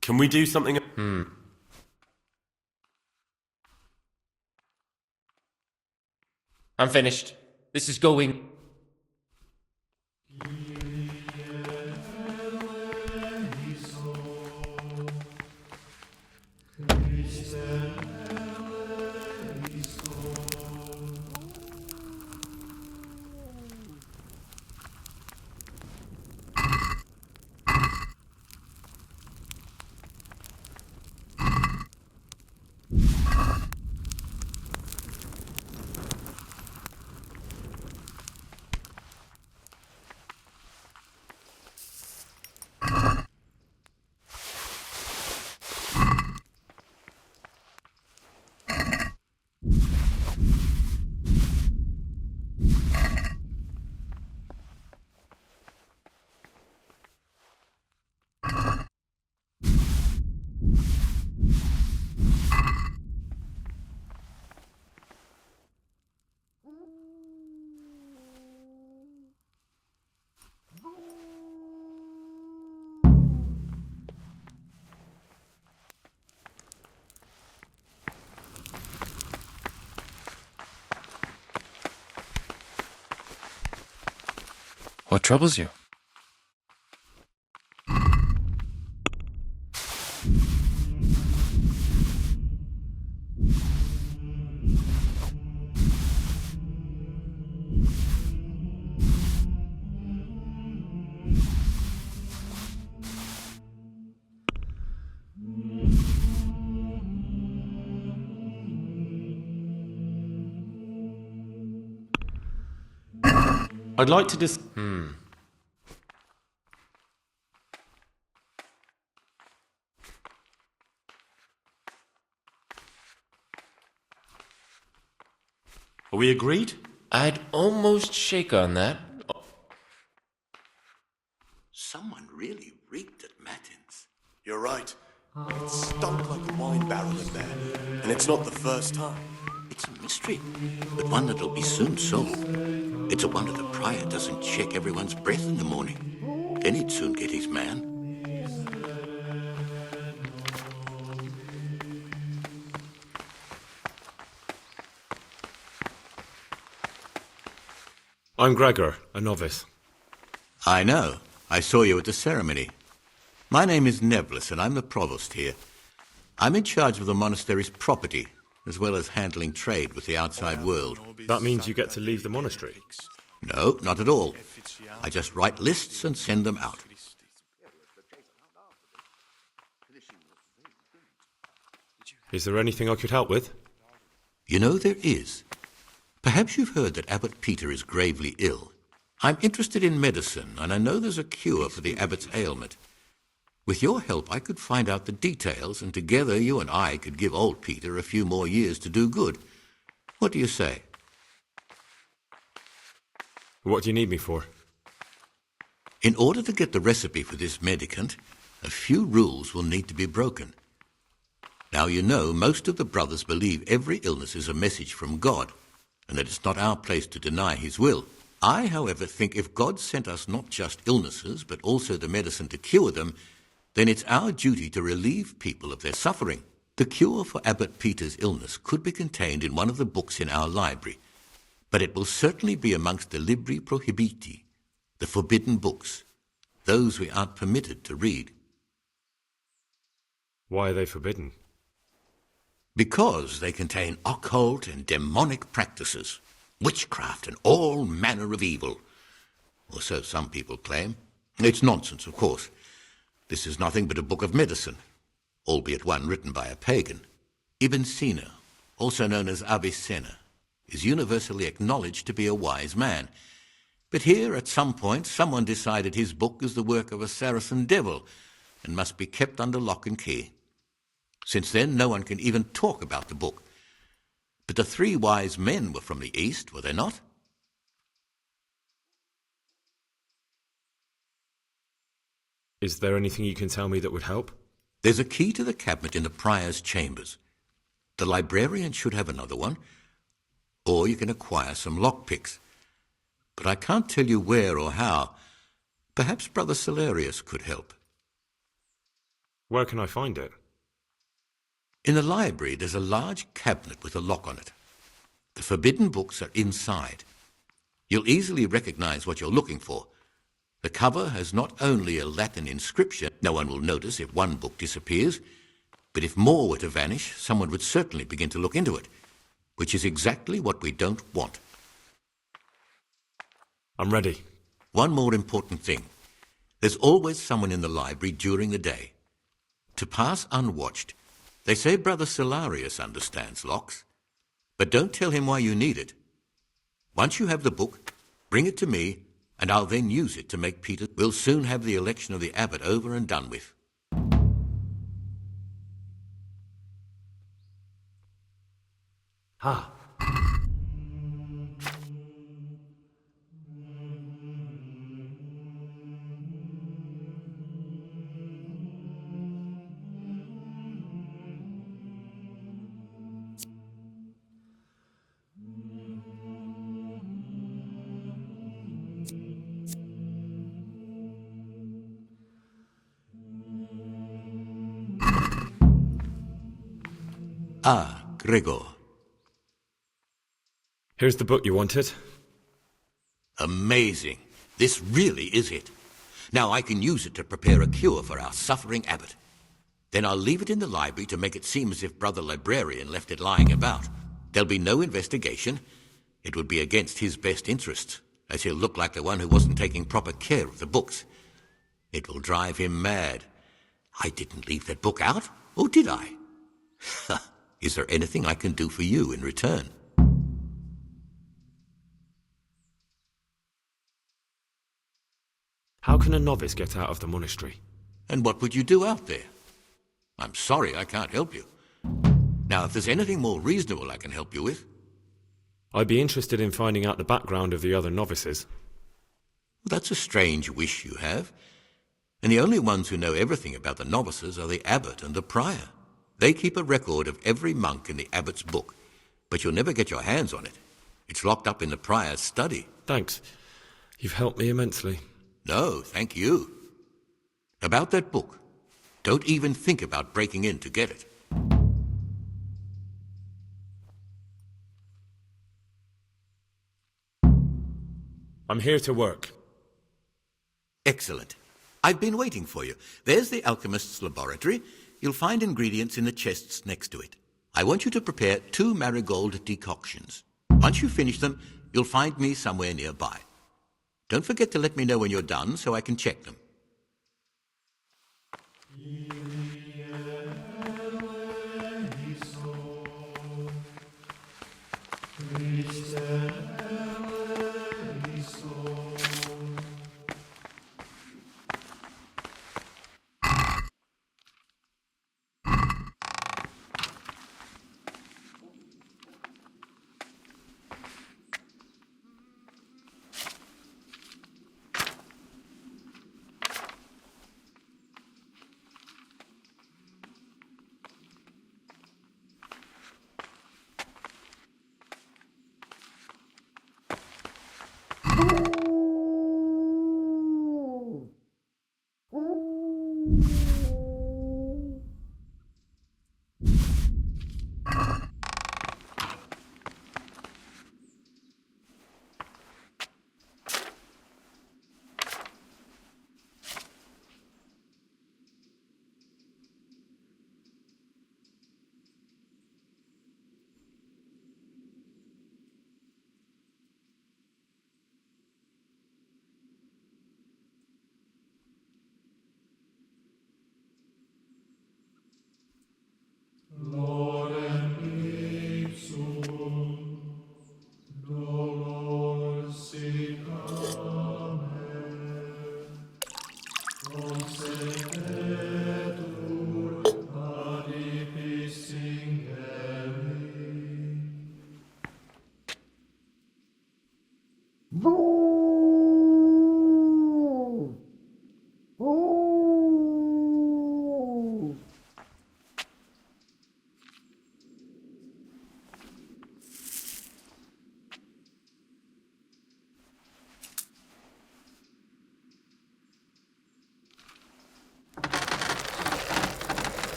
Can we do something? I'm finished. This is going. What troubles you? I'd like to just. Are we agreed? I'd almost shake on that. Someone really reeked at matins. You're right. It stunk like a wine barrel in there. And it's not the first time. It's a mystery, but one that'll be soon solved. It's a wonder the prior doesn't check everyone's breath in the morning. Then he'd soon get his man. I'm Gregor, a novice. I know. I saw you at the ceremony. My name is Nevlis, and I'm the provost here. I'm in charge of the monastery's property, as well as handling trade with the outside world. That means you get to leave the monastery? No, not at all. I just write lists and send them out. Is there anything I could help with? You know, there is. Perhaps you've heard that Abbot Peter is gravely ill. I'm interested in medicine, and I know there's a cure for the abbot's ailment. With your help, I could find out the details, and together you and I could give old Peter a few more years to do good. What do you say? What do you need me for? In order to get the recipe for this medicament, a few rules will need to be broken. Now, you know, most of the brothers believe every illness is a message from God, and that it's not our place to deny his will. I, however, think if God sent us not just illnesses, but also the medicine to cure them, then it's our duty to relieve people of their suffering. The cure for Abbot Peter's illness could be contained in one of the books in our library, but it will certainly be amongst the libri prohibiti, the forbidden books, those we aren't permitted to read. Why are they forbidden? Because they contain occult and demonic practices, witchcraft and all manner of evil. Or so some people claim. It's nonsense, of course. This is nothing but a book of medicine. albeit one written by a pagan. Ibn Sina, also known as Avicenna, is universally acknowledged to be a wise man. But here, at some point, someone decided his book is the work of a Saracen devil and must be kept under lock and key. Since then, no one can even talk about the book. But the three wise men were from the East, were they not? Is there anything you can tell me that would help? There's a key to the cabinet in the prior's chambers. The librarian should have another one, or you can acquire some lockpicks. But I can't tell you where or how. Perhaps Brother Celarius could help. Where can I find it? In the library, there's a large cabinet with a lock on it. The forbidden books are inside. You'll easily recognize what you're looking for. The cover has not only a Latin inscription, no one will notice if one book disappears, but if more were to vanish, someone would certainly begin to look into it, which is exactly what we don't want. I'm ready. One more important thing. There's always someone in the library during the day. To pass unwatched, they say Brother Celarius understands locks, but don't tell him why you need it. Once you have the book, bring it to me, and I'll then use it to make Peter. We'll soon have the election of the abbot over and done with. Ah. Ah, Gregor. Here's the book you wanted. Amazing. This really is it. Now I can use it to prepare a cure for our suffering abbot. Then I'll leave it in the library to make it seem as if Brother Librarian left it lying about. There'll be no investigation. It would be against his best interests, as he'll look like the one who wasn't taking proper care of the books. It will drive him mad. I didn't leave that book out, or did I? Is there anything I can do for you in return? How can a novice get out of the monastery? And what would you do out there? I'm sorry I can't help you. Now, if there's anything more reasonable I can help you with... I'd be interested in finding out the background of the other novices. That's a strange wish you have. And the only ones who know everything about the novices are the abbot and the prior. They keep a record of every monk in the abbot's book, but you'll never get your hands on it. It's locked up in the prior's study. Thanks. You've helped me immensely. No, thank you. About that book, don't even think about breaking in to get it. I'm here to work. Excellent. I've been waiting for you. There's the alchemist's laboratory. You'll find ingredients in the chests next to it. I want you to prepare 2 marigold decoctions. Once you finish them, you'll find me somewhere nearby. Don't forget to let me know when you're done so I can check them.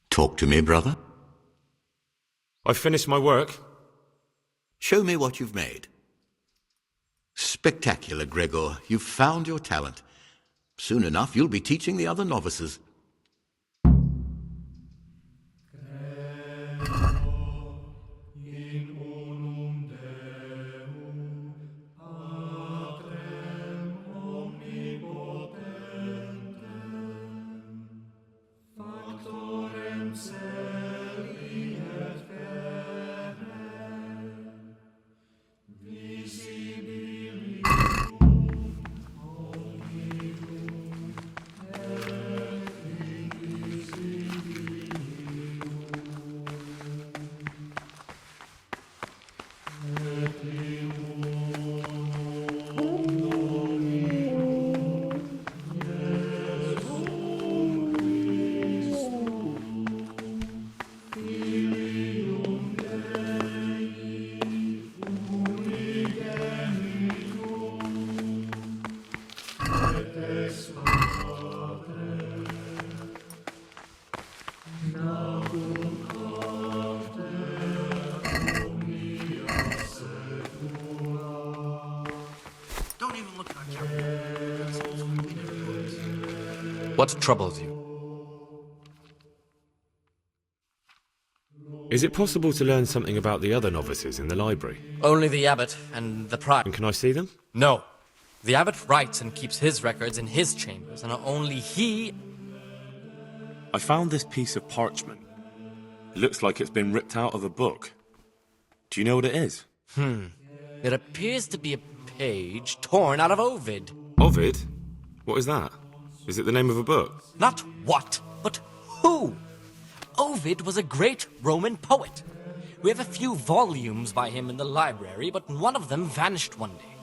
Talk to me, brother. I've finished my work. Show me what you've made. Spectacular, Gregor. You've found your talent. Soon enough, you'll be teaching the other novices. What troubles you? Is it possible to learn something about the other novices in the library? Only the abbot and the prior. And can I see them? No. The abbot writes and keeps his records in his chambers, and only he... I found this piece of parchment. It looks like it's been ripped out of a book. Do you know what it is? It appears to be a page torn out of Ovid. Ovid? What is that? Is it the name of a book? Not what, but who. Ovid was a great Roman poet. We have a few volumes by him in the library, but one of them vanished one day.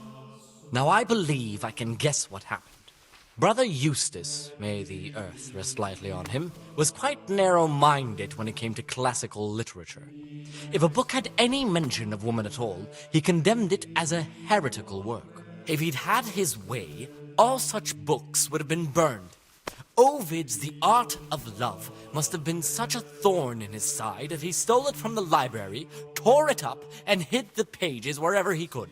Now I believe I can guess what happened. Brother Eustace, may the earth rest lightly on him, was quite narrow-minded when it came to classical literature. If a book had any mention of woman at all, he condemned it as a heretical work. If he'd had his way, all such books would have been burned. Ovid's The Art of Love must have been such a thorn in his side that he stole it from the library, tore it up, and hid the pages wherever he could.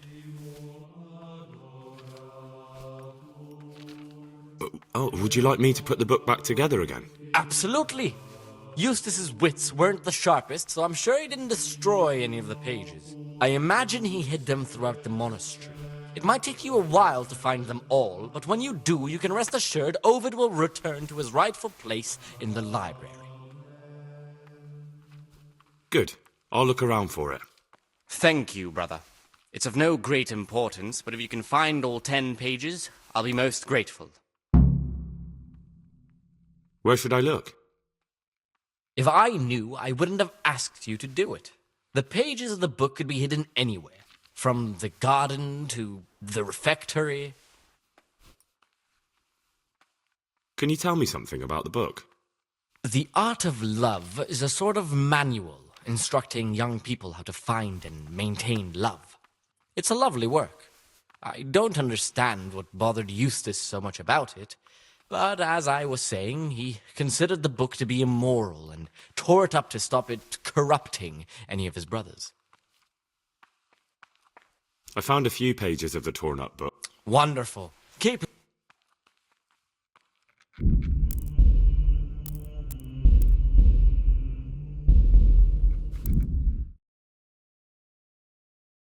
Oh, would you like me to put the book back together again? Absolutely. Eustace's wits weren't the sharpest, so I'm sure he didn't destroy any of the pages. I imagine he hid them throughout the monastery. It might take you a while to find them all, but when you do, you can rest assured Ovid will return to his rightful place in the library. Good. I'll look around for it. Thank you, brother. It's of no great importance, but if you can find all 10 pages, I'll be most grateful. Where should I look? If I knew, I wouldn't have asked you to do it. The pages of the book could be hidden anywhere. From the garden to the refectory. Can you tell me something about the book? The Art of Love is a sort of manual instructing young people how to find and maintain love. It's a lovely work. I don't understand what bothered Eustace so much about it, but as I was saying, he considered the book to be immoral and tore it up to stop it corrupting any of his brothers. I found a few pages of the torn-up book. Wonderful. Keep